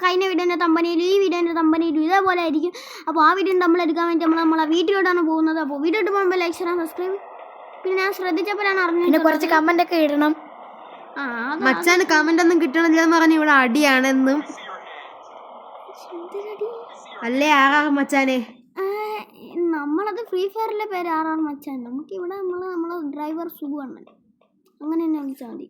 കഴിഞ്ഞ വീഡിയോൻ്റെ തമ്പനിയിലും ഈ വീഡിയോൻ്റെ തമ്പനിയിലും ഇതേപോലെ ആയിരിക്കും. അപ്പോൾ ആ വീഡിയോ നമ്മൾ എടുക്കാൻ വേണ്ടി നമ്മളെ വീട്ടിലോട്ടാണ് പോകുന്നത്. അപ്പോൾ വീഡിയോ ഇട്ട് പോകുമ്പോൾ ലൈക്ക് ചെയ്യാൻ സബ്സ്ക്രൈബ്. പിന്നെ ഞാൻ ശ്രദ്ധിച്ചപ്പോഴാണ് അറിഞ്ഞത് കുറച്ച് കമന്റ് ഒക്കെ ഇടണം. മച്ചാന് കമന്റ് ഒന്നും കിട്ടണില്ലെന്ന് പറഞ്ഞു ഇവിടെ അടിയാണെന്നും. അല്ലേ ആറാറ് മച്ചാനെ, നമ്മളത് ഫ്രീ ഫയറിലെ പേര് ആറാണ് മച്ചാൻ. നമുക്കിവിടെ നമ്മളെ ഡ്രൈവർ സുഖമാണ്, അങ്ങനെ തന്നെ വിളിച്ചാൽ മതി.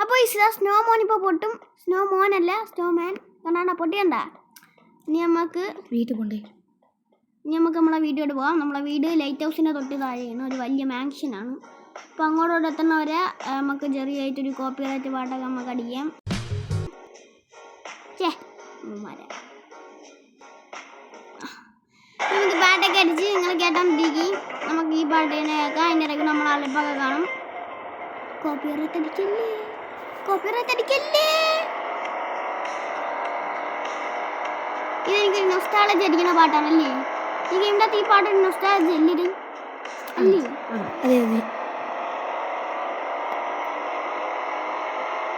അപ്പോൾ ഈ സ്നോ മോൻ ഇപ്പോൾ പൊട്ടും. സ്നോ മോനല്ല സ്നോ മാൻ. കണ്ടാ പൊട്ടിയണ്ട. ഇനി നമുക്ക് നമ്മളെ വീഡിയോട്ട് പോകാം. നമ്മളെ വീട് ലൈറ്റ് ഹൗസിൻ്റെ തൊട്ട് താഴെയാണ്, ഒരു വലിയ മാൻഷനാണ്. അപ്പോൾ അങ്ങോട്ടോട്ട് എത്തുന്നവരെ നമുക്ക് ചെറിയായിട്ടൊരു കോപ്പിറൈറ്റ് പാട്ടൊക്കെ നമുക്ക് അടിക്കാം. നമുക്ക് പാട്ടൊക്കെ അടിച്ച് നിങ്ങൾ കേട്ടോണ്ടിരിക്കും. നമുക്ക് ഈ പാട്ട് തന്നെ കേൾക്കാം. അതിൻ്റെ ഇടയ്ക്ക് നമ്മൾ അലപ്പൊക്കെ കാണും. കോപ്പിറൈറ്റ് അടിക്കല്ലേ, കോപ്പിറൈറ്റ് അടിക്കല്ലേ. ഇതെനിക്കൊരു നൊസ്റ്റാളജി അടിക്കുന്ന പാട്ടാണല്ലേ. ഈ ഗെയിമിൻ്റെ അകത്ത് ഈ പാട്ട് നൊസ്റ്റാളജി അല്ലേ അല്ലേ? അതെ അതെ.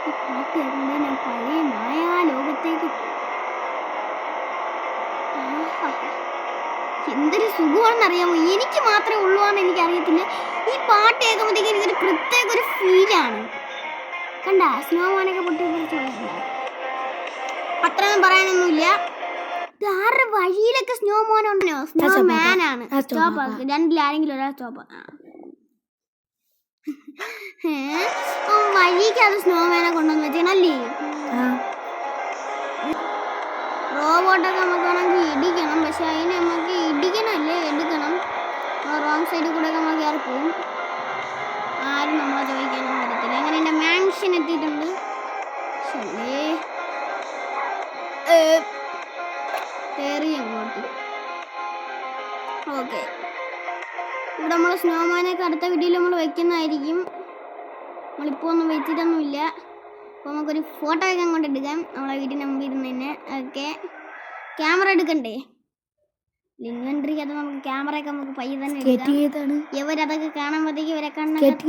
ഈ പാട്ട് കേൾക്കുമ്പോൾ ഞാൻ പഴയ മായാ ലോകത്തേക്ക്. എന്തൊരു സുഖമാണെന്നറിയാമോ? എനിക്ക് മാത്രമേ ഉള്ളൂ എന്ന് എനിക്കറിയത്തില്ല. ഈ പാട്ട് കേൾക്കുമ്പോഴത്തേക്ക് എനിക്കൊരു പ്രത്യേക ഒരു ഫീലാണ്. കണ്ട സ്നോ മാനൊക്കെ പൊട്ടി അത്രയൊന്നും പറയാനൊന്നുമില്ല. ആരുടെ വഴിയിലൊക്കെ സ്നോ മോനുണ്ടോ? സ്നോ മാനാണ്. സ്റ്റോപ്പ് ആക്കുക, രണ്ടിലാരെങ്കിലും ഒരാൾ സ്റ്റോപ്പ്. വഴിക്ക് അത് സ്നോ മാനെ കൊണ്ടുവന്ന് വെച്ചേണല്ലേ. റോബോട്ടൊക്കെ നമുക്ക് വേണമെങ്കിൽ ഇടിക്കണം, പക്ഷെ അതിന് നമുക്ക് ഇടിക്കണമല്ലേ എടുക്കണം. റോങ് സൈഡിൽ കൂടെ ഒക്കെ നമുക്ക് കയറി പോകും. ആരും നമ്മളെ ചോദിക്കാനൊന്നും പറ്റത്തില്ല. അങ്ങനെ എൻ്റെ മാൻഷൻ എത്തിയിട്ടുണ്ട്. കയറി അങ്ങോട്ട്. ഓക്കെ, ഇവിടെ നമ്മൾ സ്നോമാനൊക്കെ അടുത്ത വീഡിയോയിൽ നമ്മൾ വെക്കുന്നതായിരിക്കും. നമ്മളിപ്പോൾ ഒന്നും വെച്ചിട്ടൊന്നുമില്ല. അപ്പോൾ നമുക്കൊരു ഫോട്ടോ ഒക്കെ അങ്ങോട്ട് എടുക്കാം നമ്മളെ വീട്ടിൽ മുമ്പിൽ ഇരുന്ന് തന്നെ. ഓക്കെ, ക്യാമറ എടുക്കണ്ടേ? ഇൻവെൻട്രിക്ക് അത് നമുക്ക് ക്യാമറയൊക്കെ നമുക്ക് പയ്യെ തന്നെ എടുക്കാം. ഇവരതൊക്കെ കാണുമ്പോഴത്തേക്ക് ഇവരെ കണ്ണെങ്കിൽ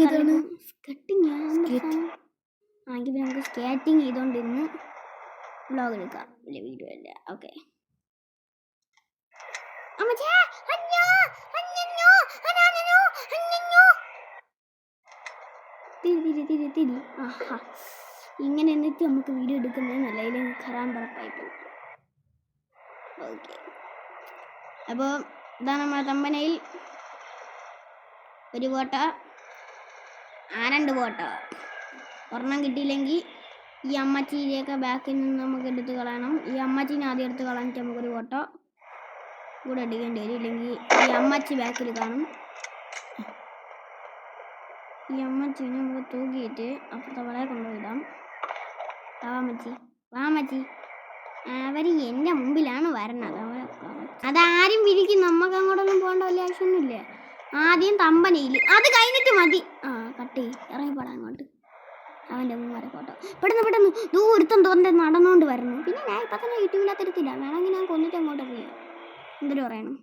നമുക്ക് സ്കേറ്റിങ് ചെയ്തുകൊണ്ടിരുന്ന് വ്ളോഗ് എടുക്കാം, വലിയ വീഡിയോ അല്ല. ഓക്കെ, ഇങ്ങനെ എന്നിട്ട് നമുക്ക് വീഡിയോ എടുക്കുന്നത് നല്ല ഇതിൽ ഖരാൻ പറപ്പായി പോകും. ഓക്കെ, അപ്പോൾ ഇതാണ് നമ്മുടെ തമ്പനയിൽ ഒരു ഫോട്ടോ, രണ്ട് ഫോട്ടോ. ഒരെണ്ണം കിട്ടിയില്ലെങ്കിൽ ഈ അമ്മച്ചീരെയൊക്കെ ബാക്കിൽ നിന്ന് നമുക്ക് എടുത്ത് കളയണം. ഈ അമ്മച്ചീനെ ആദ്യം എടുത്ത് കളഞ്ഞിട്ട് നമുക്കൊരു ഫോട്ടോ കൂടെ എടുക്കേണ്ടി വരും. ഇല്ലെങ്കിൽ ഈ അമ്മച്ചി ബാക്കിൽ കാണും. ഈ അമ്മച്ചീനെ നമുക്ക് തൂക്കിയിട്ട് അപ്പുറത്തെ വളയെ കൊണ്ടുപോയിടാം. വാമച്ചി വാമച്ചി, അവർ എൻ്റെ മുമ്പിലാണ് വരണത്. അതാരും വിരിക്കും, നമുക്ക് അങ്ങോട്ടൊന്നും പോകേണ്ട വലിയ ആവശ്യമൊന്നുമില്ല. ആദ്യം തമ്പനയിൽ അത് കഴിഞ്ഞിട്ട് മതി. കട്ടി ഇറങ്ങിപ്പോടാ അങ്ങോട്ട്. അവൻ്റെ മുമ്പ് ഫോട്ടോ പെട്ടെന്ന് ദൂരത്തും തോന്നേ നടന്നുകൊണ്ട് വരുന്നു. പിന്നെ ഞാൻ ഇപ്പം തന്നെ യൂട്യൂബിനകത്തെടുത്തില്ല. വേണമെങ്കിൽ ഞാൻ കൊന്നിട്ട് അങ്ങോട്ട് അറിയാം. എന്തൊരു പറയണം,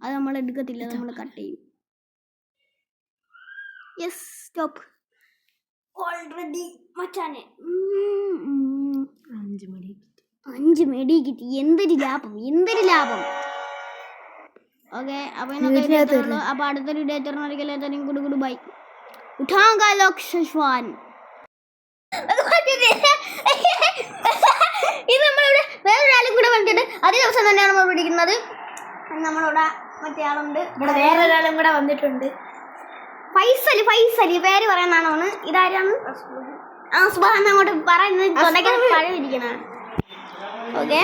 അത് നമ്മൾ എടുക്കത്തില്ല, നമ്മൾ കട്ട് ചെയ്യും. Yes, stop. ഓൾറെഡി മച്ചാനെ 5 മെഡി കിട്ടി. എന്തൊരു ലാഭം, എന്തൊരു ലാഭം. ഓക്കെ, അപ്പോൾ ഇന്നത്തെ ഉള്ളൂ. അപ്പോൾ അടുത്തൊരു വീഡിയോ എത്തുന്നവരിക്കും ഗുഡ് ബൈ. ഉഠാങ്ക ലോക്ഷ്വാൻ. ഇത് നമ്മളിവിടെ വേറൊരാളും കൂടെ വന്നിട്ടുണ്ട്. അതേ ദിവസം തന്നെയാണ് നമ്മൾ പിടിക്കുന്നത്. നമ്മളിവിടെ മറ്റേ ആളുണ്ട്, ഇവിടെ വേറൊരാളും കൂടെ വന്നിട്ടുണ്ട്. ഫൈസല് പേര് പറയാനാണ്. ഇതാരാണ്? സുബാൻ അങ്ങോട്ട് പറയുന്നത് പഴമിരിക്കണ. ഓക്കെ,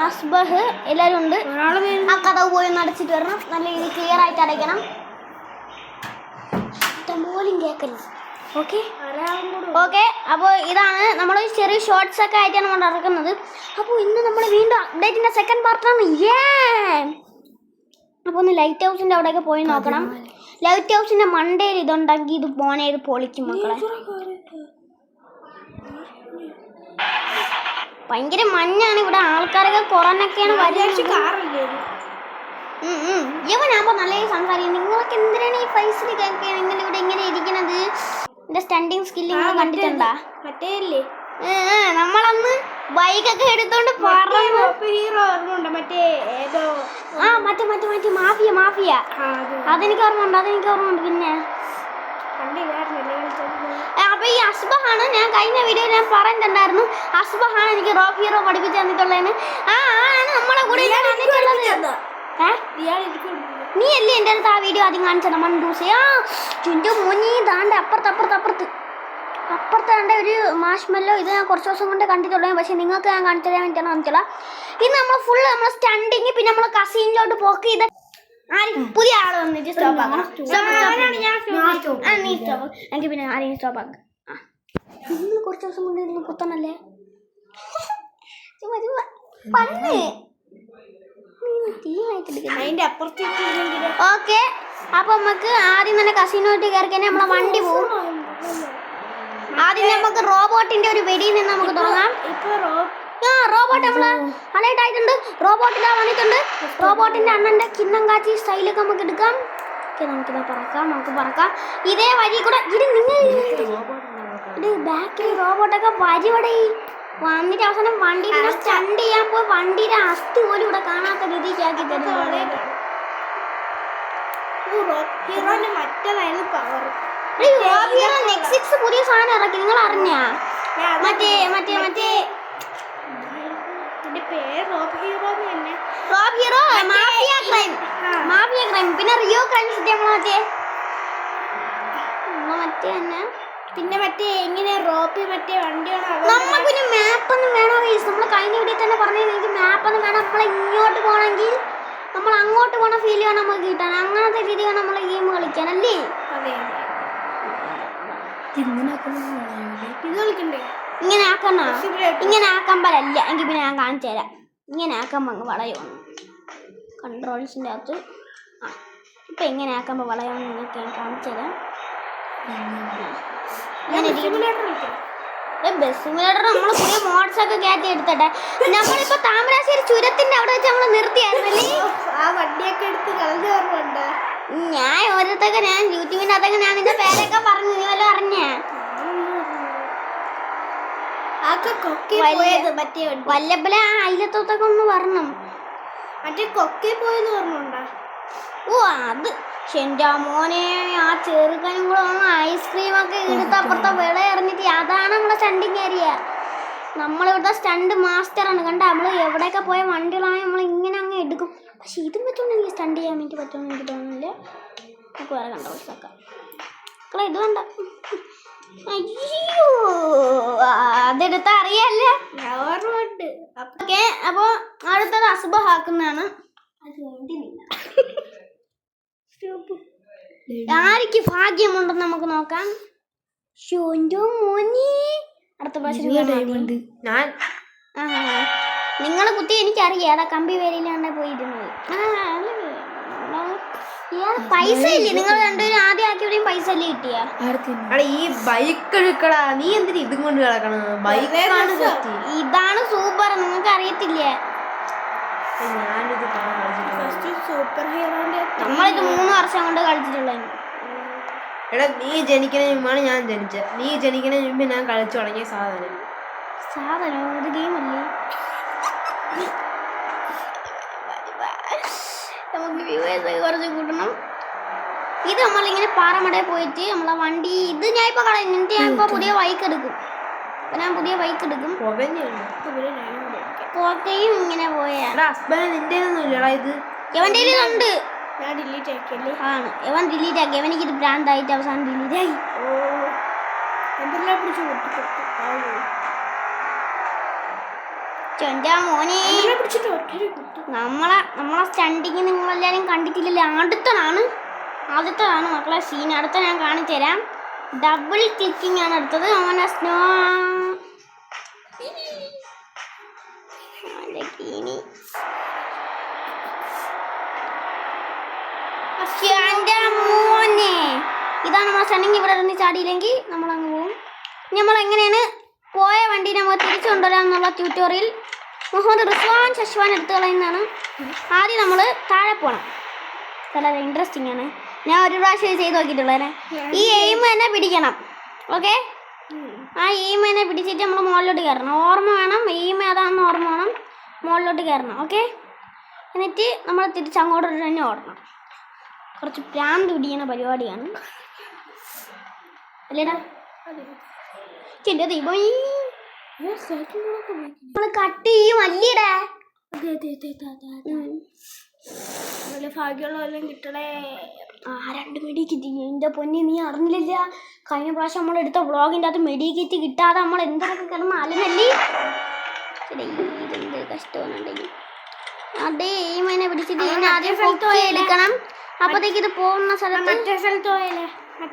അസ്ബഹ് എല്ലാവരും ഉണ്ട്. ആ കഥ പോയി അടച്ചിട്ട് വരണം. നല്ല രീതിയിൽ ക്ലിയർ ആയിട്ട് അടയ്ക്കണം. പോലും കേൾക്കരുത്. ഓക്കെ, അപ്പോൾ ഇതാണ് നമ്മൾ ചെറിയ ഷോർട്സ് ഒക്കെ ആയിട്ടാണ് നമ്മൾ ഇറക്കുന്നത്. അപ്പോൾ ഇന്ന് നമ്മൾ വീണ്ടും അപ്ഡേറ്റിൻ്റെ സെക്കൻഡ് പാർട്ടാണ്. അപ്പോൾ ഒന്ന് ലൈറ്റ് ഹൗസിൻ്റെ അവിടെയൊക്കെ പോയി നോക്കണം. ലൈറ്റ് ഹൗസിൻ്റെ മണ്ടയിൽ ഇതുണ്ടെങ്കിൽ ഇത് പോണേ, ഇത് പൊളിക്കും മക്കളെ. ഭയങ്കര മഞ്ഞാണ് ഇവിടെ. ആൾക്കാരൊക്കെ കൊറോണൊക്കെയാണ് വരുന്നത്. ഇവനാകുമ്പോൾ നല്ല സംസാരിക്കും. നിങ്ങളൊക്കെ എന്തിനാണ് ഈ ഫൈസിൽ കേൾക്കുക? നിങ്ങൾ ഇവിടെ ഇങ്ങനെ ഇരിക്കണത്? എൻ്റെ സ്റ്റണ്ടിങ് സ്കില്ല് നിങ്ങൾ കണ്ടിട്ടുണ്ടാ? മറ്റേ നമ്മളന്ന് ബൈക്കൊക്കെ എടുത്തോണ്ട് പറന്നു. ഹീറോ ഓർമ്മയുണ്ട് മറ്റേ ഏതോ മറ്റേ മാഫിയ അതെനിക്ക് ഓർമ്മയുണ്ട്. പിന്നെ അപ്പൊ ഈ അസ്ബഹാണ് ഞാൻ കഴിഞ്ഞ വീഡിയോയിൽ ഞാൻ പറഞ്ഞിട്ടുണ്ടായിരുന്നു. അസ്ബഹാണ് എനിക്ക് റോക്ക് ഹീറോ പഠിപ്പിച്ചു തന്നിട്ടുള്ളതെന്ന്. ആണ് നമ്മളെ കൂടെ നീ അല്ലേ എൻ്റെ അടുത്ത് ആ വീഡിയോ ആദ്യം കാണിച്ചത് മണ്ടൂസേ. ചുൻ്റെ മോനി താണ്ട് അപ്പുറത്ത് കണ്ട ഒരു മാഷ്മെല്ലോ. ഇത് ഞാൻ കുറച്ച് ദിവസം കൊണ്ട് കണ്ടിട്ടുള്ളൂ. പക്ഷെ നിങ്ങൾക്ക് ഞാൻ കാണിച്ചു തരാൻ വേണ്ടിയിട്ടാണ് കാണിച്ചുള്ള. ഇത് നമ്മൾ ഫുള്ള് നമ്മൾ സ്റ്റണ്ടിങ് പിന്നെ നമ്മൾ കസീനിലോട്ട് പോക്ക് ചെയ്ത് പുതിയ ആള് വന്നിട്ട് സ്റ്റോപ്പ് ആക്കണം. എനിക്ക് പിന്നെ ആരെയും സ്റ്റോപ്പ് ആക്കാം. കുറച്ച് ദിവസം കൊണ്ട് ഇരുന്ന് കുത്തണല്ലേ അതിന്റെ അപ്പുറത്തേക്ക്. ഓക്കെ, അപ്പൊ നമുക്ക് ആദ്യം തന്നെ കസിനോട്ട് കയറി കഴിഞ്ഞാൽ നമ്മളെ വണ്ടി പോകും. ആദ്യം നമുക്ക് റോബോട്ടിന്റെ ഒരു വെടിയിൽ നിന്ന് നമുക്ക് തുടങ്ങാം. റോബോട്ട് നമ്മള് അലൈറ്റായിട്ടുണ്ട്. റോബോട്ടിന്റെ വന്നിട്ടുണ്ട്. റോബോട്ടിന്റെ അണ്ണന്റെ കിണ്ണം കാച്ചി സ്റ്റൈലൊക്കെ നമുക്ക് എടുക്കാം. നമുക്ക് പറക്കാം ഇതേ വഴി കൂടെ. ഇത് ബാക്കിൽ റോബോട്ടൊക്കെ വരിവടെ വന്നിട്ട് അവസാനം വണ്ടിയുടെ സ്റ്റണ്ട് ചെയ്യാൻ പോയി വണ്ടിയുടെ അസ്ഥി പോലും ഇവിടെ കാണാത്ത രീതിക്ക് ആക്കി തരുന്നു. ഹീറോന്റെ മറ്റേതായിരുന്നു പവർ. നെക്സിക്സ് പുതിയ സാധനം ഇറക്കി, നിങ്ങൾ അറിഞ്ഞാ? മറ്റേ പേര് റോക്ക് ഹീറോ തന്നെ. റോക്ക് ഹീറോ മാഫിയ ക്രൈം പിന്നെ റിയോ ക്രൈം സിറ്റി മറ്റേ തന്നെ. പിന്നെ മറ്റേ എങ്ങനെ റോപ്പ് മറ്റേ വണ്ടിയാണോ? നമുക്ക് മാപ്പൊന്നും വേണോ? നമ്മൾ കഴിഞ്ഞ വീട്ടിൽ തന്നെ പറഞ്ഞു എനിക്ക് മാപ്പൊന്നും വേണം. നമ്മൾ ഇങ്ങോട്ട് പോകണമെങ്കിൽ നമ്മൾ അങ്ങോട്ട് പോണ ഫീൽ വേണം നമുക്ക് കിട്ടാൻ. അങ്ങനത്തെ രീതി വേണം നമ്മൾ ഗെയിം കളിക്കാൻ അല്ലേ? ഇത് കളിക്കണ്ടേ? ഇങ്ങനെ ആക്കണോ? ഇങ്ങനെ ആക്കുമ്പോഴല്ല എങ്കിൽ പിന്നെ ഞാൻ കാണിച്ചു തരാം. ഇങ്ങനെ ആക്കുമ്പോൾ അങ്ങ് വളയുന്നു കൺട്രോൾസിൻ്റെ അകത്ത്. ഇപ്പം എങ്ങനെ ആക്കുമ്പോൾ വളയുമെന്ന് നിങ്ങൾക്ക് ഞാൻ കാണിച്ചു തരാം. ബസ് സിമുലേറ്റർ നമ്മൾ പുതിയ മോഡ്സ് ഒക്കെ കയറ്റി എടുത്തട്ടെ. നമ്മളിപ്പോ താമരാശ്ശേരി ചുരത്തിന്റെ അവിടെ വെച്ച് നമ്മൾ നിർത്തിയായിരുന്നല്ലേ? ആ വണ്ടിയൊക്കെ എടുത്ത് കളഞ്ഞ ഓർമ്മയുണ്ട്. ഞാൻ ഓരോരുത്തൊക്കെ ഞാൻ യൂട്യൂബിന്റെ അകത്തൊക്കെ ഞാൻ നിന്റെ പേരൊക്കെ പറഞ്ഞു. നീ വല്ല അറിഞ്ഞ വല്ലപ്പല അയിലത്തൊക്കെ ഒന്ന് പറഞ്ഞു. മറ്റേ കൊക്കെ പോയെന്ന് പറഞ്ഞുണ്ടാ? ഓ അത് എന്റെ മോനെ ആ ചെറുക്കനും കൂടെ ഐസ്ക്രീമൊക്കെ എടുത്ത് അപ്പുറത്തെ വിള എറിഞ്ഞിട്ട് അതാണ് നമ്മളെ സ്റ്റണ്ടിങ് ഏരിയ. നമ്മളിവിടുത്തെ സ്റ്റണ്ട് മാസ്റ്ററാണ്. കണ്ട നമ്മൾ എവിടെയൊക്കെ പോയ വണ്ടികളാണെങ്കിൽ നമ്മൾ ഇങ്ങനെ അങ്ങ് എടുക്കും. പക്ഷെ ഇതും പറ്റുമെന്ന് എനിക്ക് സ്റ്റണ്ട് ചെയ്യാൻ വേണ്ടി പറ്റുമെന്ന് എനിക്ക് തോന്നുന്നില്ല. നമുക്ക് വേറെ കണ്ടോക്കാം. ഇത് വേണ്ട. അയ്യോ അതെടുത്താ അറിയാല്ല. ഓക്കെ, അപ്പൊ അടുത്തത് അസുബഹാക്കുന്നതാണ്. ആർക്ക് ഭാഗ്യമുണ്ടെന്ന് നമുക്ക് നോക്കാം. അടുത്ത പ്രാവശ്യം നിങ്ങളെ കുത്തി എനിക്കറിയാം. അതാ കമ്പി വേലിയിലാണ് പോയിരുന്നത്. പൈസ ഇല്ലേ? നിങ്ങൾ രണ്ടുപേരും ആദ്യം ആക്കിയവിടെയും പൈസ അല്ലേ കിട്ടിയ? ഈ ബൈക്ക് എടുക്കടാ. നീ എന്തിനാ ഇതും കൊണ്ട് കിടക്കണം? ബൈക്കാണ് ഇതാണ് സൂപ്പർ. നിങ്ങൾക്ക് അറിയത്തില്ലേ? നമ്മളിത് 3 വർഷം കൊണ്ട് കളിച്ചിട്ടുള്ളത്. എടാ നീ ജനിക്കുന്നതിന് മുമ്പാണ് ഞാൻ ജനിച്ചത്. നീ ജനിക്കുന്നതിന് മുമ്പ് ഞാൻ കളിച്ചു തുടങ്ങിയ സാധനം ഒരു ഗെയിമല്ലേ? നമുക്ക് വ്യൂവേഴ്സ് കുറച്ച് കൂട്ടണം. ഇത് നമ്മളിങ്ങനെ പാറമടയിൽ പോയിട്ട് നമ്മളെ വണ്ടി ഇത് ഞാൻ ഇപ്പൊ കളയും. എന്നിട്ട് ഞാൻ ഇപ്പൊ പുതിയ ബൈക്ക് എടുക്കും. പോകയും ഇങ്ങനെ പോയാ ഇത് എവന്റെ ഉണ്ട്. ഞാൻ ഡിലീറ്റ് ആക്കിയല്ലേ? ആണ് എവൻ ഡിലീറ്റ് ആക്കി. എവനിക്ക് ഇത് ബ്രാൻഡായിട്ട് അവസാനം ഡിലീറ്റ് ആയി. മോനെ നമ്മളെ സ്റ്റണ്ടിങ് നിങ്ങളെല്ലാരും കണ്ടിട്ടില്ലല്ലേ? അടുത്തതാണ് മക്കളെ സീൻ. അടുത്ത ഞാൻ കാണിച്ചു തരാം. ഡബിൾ ക്ലിക്കിംഗ് ആണ് അടുത്തത്. അങ്ങനെ സ്നോ മോനെ ഇതാണ് നമ്മളെ സ്റ്റണ്ടിങ്. ഇവിടെ നിന്ന് ചാടിയില്ലെങ്കിൽ നമ്മളങ്ങ് പോകും. നമ്മളെങ്ങനെയാണ് പോയ വണ്ടി നമ്മൾ തിരിച്ചു കൊണ്ടുവരാമെന്നുള്ള ട്യൂട്ടോറിയൽ മുഹമ്മദ് റിസ്വാൻ ശശ്വാൻ എടുത്തു കളയുന്നതാണ്. ആദ്യം നമ്മൾ താഴെ പോകണം. വളരെ ഇൻട്രസ്റ്റിംഗ് ആണ്. ഞാൻ ഒരു പ്രാവശ്യം ചെയ്ത് നോക്കിയിട്ടുള്ളതിനെ. ഈ എയിം തന്നെ പിടിക്കണം. ഓക്കെ, ആ ഈമേനെ പിടിച്ചിട്ട് നമ്മൾ മുകളിലോട്ട് കയറണം. ഓർമ്മ വേണം, ഈമ അതാണെന്ന് ഓർമ്മ വേണം. മുകളിലോട്ട് കയറണം. ഓക്കെ, എന്നിട്ട് നമ്മൾ തിരിച്ച് അങ്ങോട്ട് തന്നെ ഓടണം. കുറച്ച് പ്രാന്ത് പിടിക്കുന്ന പരിപാടിയാണ് അല്ലേടാ? ചെറിയ ദൈവം നമ്മൾ കട്ട് ചെയ്യും അല്ലേടാ? നല്ല ഭാഗ്യമുള്ള വല്ലതും കിട്ടണേ. ആ 2 മെഡിക്കിറ്റ് എൻ്റെ പൊന്നി നീ അറിഞ്ഞില്ല. കഴിഞ്ഞ പ്രാവശ്യം നമ്മൾ എടുത്ത വ്ളോഗിൻ്റെ അകത്ത് മെഡിക്കിറ്റ് കിട്ടാതെ നമ്മൾ എന്തൊക്കെ കിടന്ന് അലനല്ലേ. ഇതെന്ത് കഷ്ടമാണെന്നുണ്ടെങ്കിൽ അതേ ഈ മീനെ പിടിച്ചിട്ട് ഇതിനെ ആദ്യം പൊക്കി എടുക്കണം. അപ്പോഴത്തേക്ക് ഇത് പോകുന്ന സ്ഥലത്ത്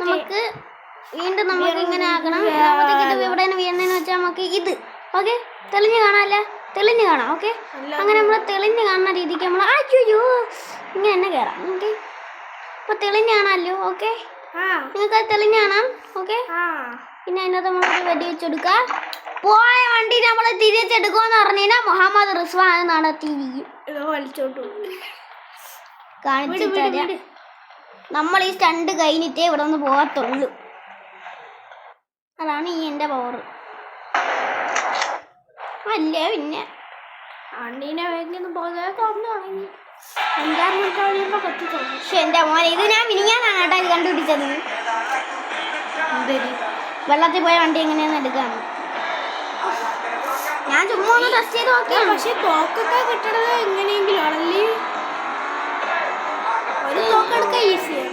നമുക്ക് വീണ്ടും നമുക്ക് ഇങ്ങനെ ആക്കണം. അപ്പോഴത്തേക്ക് ഇത് ഇവിടെ വീഴുന്നതെന്ന് വെച്ചാൽ നമുക്ക് ഇത് ഓക്കെ തെളിഞ്ഞ് കാണാമല്ലേ? തെളിഞ്ഞ് കാണാം. ഓക്കെ, അങ്ങനെ നമ്മൾ തെളിഞ്ഞ് കാണുന്ന രീതിക്ക് നമ്മൾ അയ്യോ ഇങ്ങനെ തന്നെ കയറാം. ഓക്കെ, അപ്പോൾ തെളിഞ്ഞ് കാണാമല്ലോ. ഓക്കെ, നിങ്ങൾക്ക് അത് തെളിഞ്ഞ് കാണാം. ഓക്കെ, പിന്നെ അതിനകത്ത് നമ്മളൊരു വെടി വെച്ചെടുക്കുക. പോയ വണ്ടി നമ്മൾ തിരിച്ചെടുക്കുമെന്ന് പറഞ്ഞു കഴിഞ്ഞാൽ മുഹമ്മദ് റിസ്വാൻ നടത്തിയിരിക്കും. കാണിച്ചു തരാം. നമ്മൾ ഈ സ്റ്റണ്ട് കഴിഞ്ഞിട്ടേ ഇവിടെ നിന്ന് പോകത്തുള്ളൂ. അതാണ് ഈ എൻ്റെ പവർ. അല്ലേ പിന്നെ വണ്ടീനെ വേഗം പോകാതെ തുറന്നു തുടങ്ങി. 5-6 മിനിറ്റ് കഴിയുമ്പോൾ കത്തിച്ചു. പക്ഷെ എൻ്റെ മോനെ ഇത് ഞാൻ മിനിങ്ങാനാണ് കേട്ടോ ഇത് കണ്ടുപിടിച്ചത്. വെള്ളത്തിൽ പോയ വണ്ടി എങ്ങനെയാണെന്ന് എടുക്കാണ്. ഞാൻ ചുമ്മാ ഒന്ന് ടെസ്റ്റ് ചെയ്ത് നോക്കിയാണ്. പക്ഷെ തോക്കൊക്കെ കിട്ടണത് എങ്ങനെയെങ്കിലും ആണല്ലേ. ഒരു തോക്കെടുക്കാൻ ഈസിയാണ്.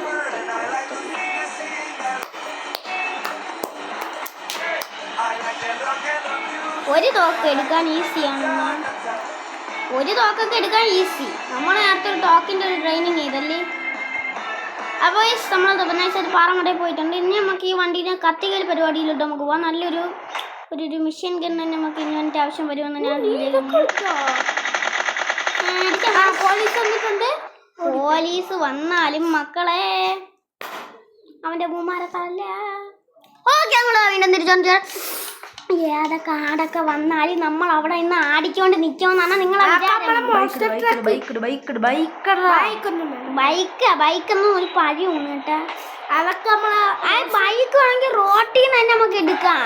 ഒരു തോക്ക് എടുക്കാൻ ഈസിയാണ്. ഒരു തോക്കൊക്കെ എടുക്കാൻ ഈസി. നമ്മൾ നേരത്തെ ഒരു തോക്കിൻ്റെ ഒരു ട്രെയിനിങ് ചെയ്തല്ലേ. അപ്പോൾ നമ്മൾ ബുധനാഴ്ച പാറമടയിൽ പോയിട്ടുണ്ട്. ഇനി നമുക്ക് ഈ വണ്ടീനെ കത്തിക്കൽ പരിപാടിയിലോട്ട് നമുക്ക് പോകാം. നല്ലൊരു ഒരു മിഷൻ ഗൺ തന്നെ നമുക്ക് ഇൻവെന്റ് ആവശ്യം വരുമെന്ന് ഞാൻ പോലീസ് വന്നിട്ടുണ്ട്. പോലീസ് വന്നാലും മക്കളെ അവൻ്റെ പൂമാരത്തല്ല. ഓക്കെ, ഞങ്ങൾ വീണ്ടും തിരിച്ചു ഏതൊക്കെ ആടൊക്കെ വന്നാലും നമ്മൾ അവിടെ നിന്ന് ആടിക്കൊണ്ട് നിൽക്കുമെന്നാണ് നിങ്ങളെ വിചാരം. ബൈക്കൊന്നും ഒരു പഴിയൊന്നും കേട്ടാ. അതൊക്കെ നമ്മളെ ബൈക്ക് ആണെങ്കിൽ റോട്ടിൽ നിന്ന് തന്നെ നമുക്ക് എടുക്കാം.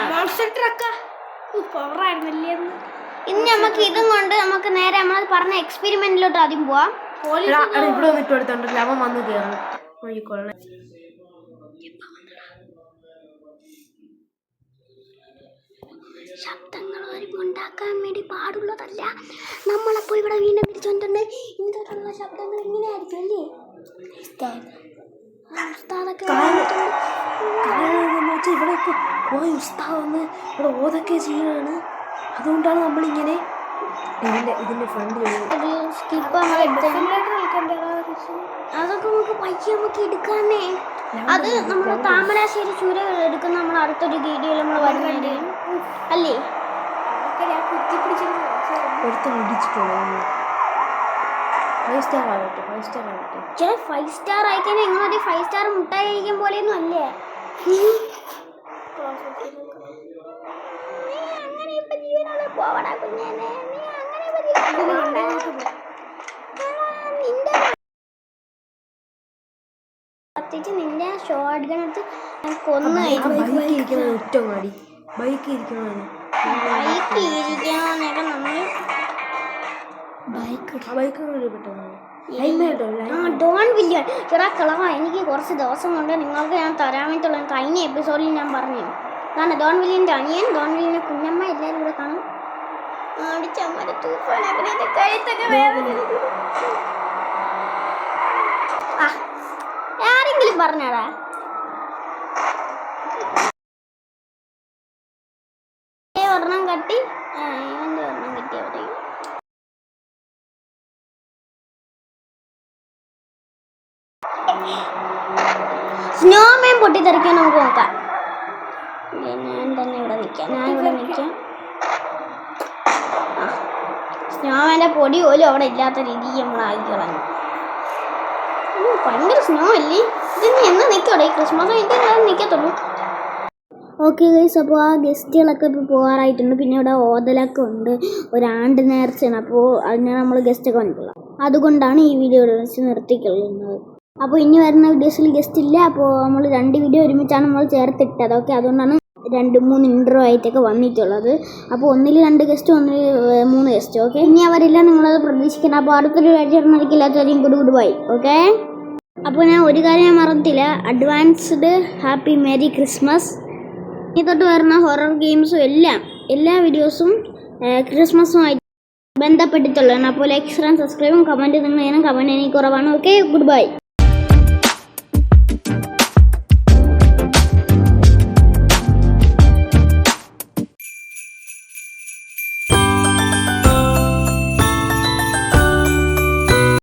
ഇനി നമുക്ക് ഇതും കൊണ്ട് നമുക്ക് നേരെ നമ്മൾ പറഞ്ഞ എക്സ്പെരിമെന്റിലോട്ട് ആദ്യം പോവാം. ഇവിടെ വന്നിട്ട് എടുത്തോണ്ടല്ലോ അവൻ വന്ന് കയറും. ശബ്ദങ്ങൾ ഉണ്ടാക്കാൻ വേണ്ടി പാടുള്ളതല്ല. നമ്മളപ്പോൾ ഇവിടെ വീണ്ടും തിരിച്ചുകൊണ്ടുണ്ട്. ഇന്നത്തെ ശബ്ദങ്ങൾ ഇങ്ങനെ ആയിരിക്കും അല്ലേ? ഇവിടെ പോയി ഉസ്താദ് വന്ന് ഇവിടെ ഓതൊക്കെ ചെയ്യാണ്. അതുകൊണ്ടാണ് നമ്മളിങ്ങനെ ഇതിന്റെ ഫ്രണ്ട് അതൊക്കെ നമുക്ക് പയ്യെ നമുക്ക് എടുക്കാന്നേ. അത് നമ്മൾ താമരാശ്ശേരി ചൂര എടുക്കുന്ന നമ്മൾ അടുത്തൊരു വീഡിയോയിൽ നമ്മൾ വരുന്നുണ്ട് അല്ലേ? എടുത്ത് പിടിച്ചിട്ടുള്ളൂ. 5 സ്റ്റാർ ആവട്ടെ. 5 സ്റ്റാർ ആയിക്കഴിഞ്ഞാൽ എങ്ങനെ 5 സ്റ്റാർ മുട്ടായി കഴിക്കാൻ പോലെയൊന്നും അല്ലേ? അങ്ങനെ ഇപ്പൊ ജീവനോടെ പോവടാ കുഞ്ഞേനെ. നീ അങ്ങനെ കത്തിച്ച് നിന്റെ ഷോർട്ട് ഗൺ എടുത്ത് കൊന്നു. ബൈക്ക് ഇരിക്കണൊക്കെ നമ്മൾ ഡോൺ വില്യൺ ചേട്ടാ കളവാ. എനിക്ക് കുറച്ച് ദിവസം കൊണ്ട് നിങ്ങൾക്ക് ഞാൻ തരാൻ വേണ്ടിയിട്ടുള്ള കഴിഞ്ഞ എപ്പിസോഡിൽ ഞാൻ പറഞ്ഞു. കാരണം ഡോൺ വില്യൻ്റെ അനിയൻ, ഡോൺ വില്യൻ്റെ കുഞ്ഞമ്മ എല്ലാവരും കൂടെ കാണും. അടിച്ചമ്മ തൂഫാനൊക്കെ കഴുത്തൊക്കെ വേദന. ആരെങ്കിലും പറഞ്ഞാടാ ഒരെണ്ണം കട്ടി ഇവൻ്റെ ഒരെണ്ണം കിട്ടി. അവിടെ സ്നോമാൻ പൊട്ടിത്തെറിക്കാൻ നമുക്ക് നോക്കാം. ഞാൻ തന്നെ ഇവിടെ നിൽക്കാം. സ്നോമാൻ്റെ പൊടി പോലും അവിടെ ഇല്ലാത്ത രീതിക്ക് നമ്മൾ ആക്കി കളഞ്ഞു. ഭയങ്കര സ്നോ അല്ലേ? ഇതിന് എന്ന് നിൽക്കോടെ ഈ ക്രിസ്മസ് കഴിഞ്ഞാൽ നിൽക്കത്തുള്ളൂ. ഓക്കെ ഗൈസ്, അപ്പോൾ ആ ഗസ്റ്റുകളൊക്കെ ഇപ്പോൾ പോകാറായിട്ടുണ്ട്. പിന്നെ ഇവിടെ ഓതലൊക്കെ ഉണ്ട്, ഒരാണ്ട് നേർച്ചയാണ്. അപ്പോൾ അതിനെ നമ്മൾ ഗസ്റ്റൊക്കെ വന്നിട്ടുള്ള അതുകൊണ്ടാണ് ഈ വീഡിയോ വെച്ച് നിർത്തിക്കൊള്ളുന്നത്. അപ്പോൾ ഇനി വരുന്ന വീഡിയോസിൽ ഗസ്റ്റ് ഇല്ല. അപ്പോൾ നമ്മൾ 2 വീഡിയോ ഒരുമിച്ചാണ് നമ്മൾ ചേർത്തിട്ടത്. ഓക്കെ, അതുകൊണ്ടാണ് 2-3 ഇൻട്രോ ആയിട്ടൊക്കെ വന്നിട്ടുള്ളത്. അപ്പോൾ ഒന്നിൽ 2 ഗസ്റ്റ്, ഒന്നിൽ 3 ഗസ്റ്റ്. ഓക്കെ, ഇനി അവരെല്ലാം നിങ്ങളത് പ്രതീക്ഷിക്കണം. അപ്പോൾ അടുത്തൊരു കാര്യം ഗുഡ് ബൈ. ഓക്കെ, അപ്പോൾ ഞാൻ ഒരു കാര്യം ഞാൻ മറന്നില്ല, അഡ്വാൻസ്ഡ് ഹാപ്പി മേരി ക്രിസ്മസ്. ഇനി തൊട്ട് വരുന്ന ഹൊറർ ഗെയിംസും എല്ലാ വീഡിയോസും ക്രിസ്മസുമായിട്ട് ബന്ധപ്പെട്ടിട്ടുള്ളതാണ്. അപ്പോൾ ലൈക്ക്, സബ്സ്ക്രൈബും കമൻറ്റ് നിങ്ങൾ ചെയ്യണം. കമൻറ്റ് എനിക്ക് കുറവാണ്. Okay, good bye.